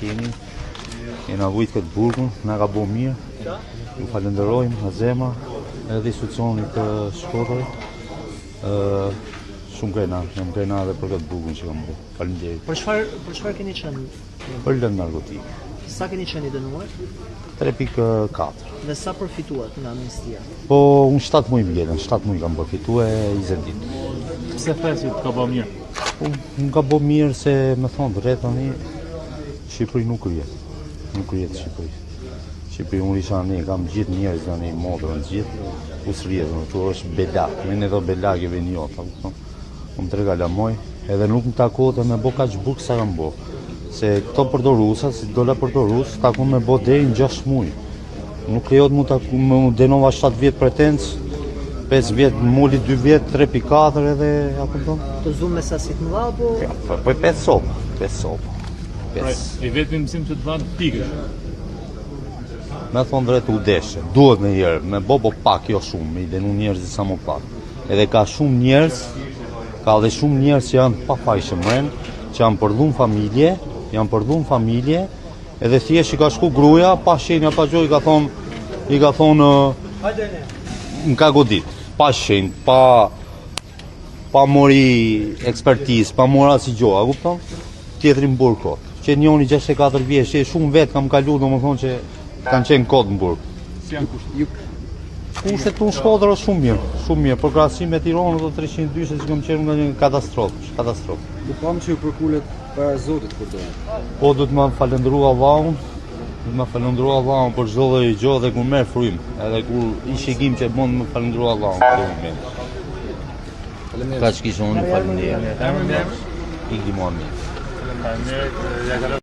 keni. Kena vujt këtë burgun, na ka bo mirë. Ju falenderojmë, Azema, edhe institucionit të Shkodrës. Shumë krena, jam krena edhe për këtë burgun që kam bo. Faleminderit. Për çfarë keni qenë? Për lënë narkotikë. Sa keni qenë i dënuar? 3.4. Dhe sa përfituat nga amnistia? Po, unë 7 muaj vjetën, 7 muaj kam përfitu e 20 ditë. Pse thesi të ka bë mirë? Unë ka bo mirë se me thonë drejt tani, Shqipëri nuk rjetë. Nuk rjetë Shqipëri. Shqipëri unë isha ne, kam gjithë njerëz tani, modrën gjithë, usë rjetë, që është belak, me në do belak e venjot, unë trega lamoj, edhe nuk më takote me bo ka që burkë sa kam bo. Se këto përdorusat, si dola përdorus, takon me bo deri në 6 muaj. Nuk lejot mu denova 7 vjetë pretencë, 5 vjetë mulli 2 vjetë, 3.4 edhe apo tonë. Të zumë me sasit më dha, po? Ja, po 5 sopë, 5 sopë. I vetëmi mësim që të vanë pikësh. Me thonë drejtë u deshe, duhet me herë, me bo pak, jo shumë, me i denu njerëzit sa më pak. Edhe ka shumë njerëz, ka dhe shumë njerëz që janë pa fajshë mren, që janë përdhun familje, edhe thjesht i ka shku gruja, pa shenja, pa gjoj, i ka thonë, më ka godit, pa shenjë, pa mori ekspertizë, pa mora si gjoha, kupton? Tjetëri më burë kotë. Që njoni 64 vjeç, që shumë vetë kam kalu, do më thonë që kanë qenë kotë më burë. Si janë kushtet? Kushtet të në Shkodrë është shumë mirë, për krahasim me Tiranën do 302 që kam qenë nga një katastrofë. Do pam që ju përkullet para Zotit kur do. Po do të më falendëru Allahun, për çdo lloj gjë dhe kur merr frymë, edhe kur i shikim që mund të më falendëru Allahun për këtë moment. Faleminderit. Ka që kishë unë faleminderit. I di mua mirë. Faleminderit.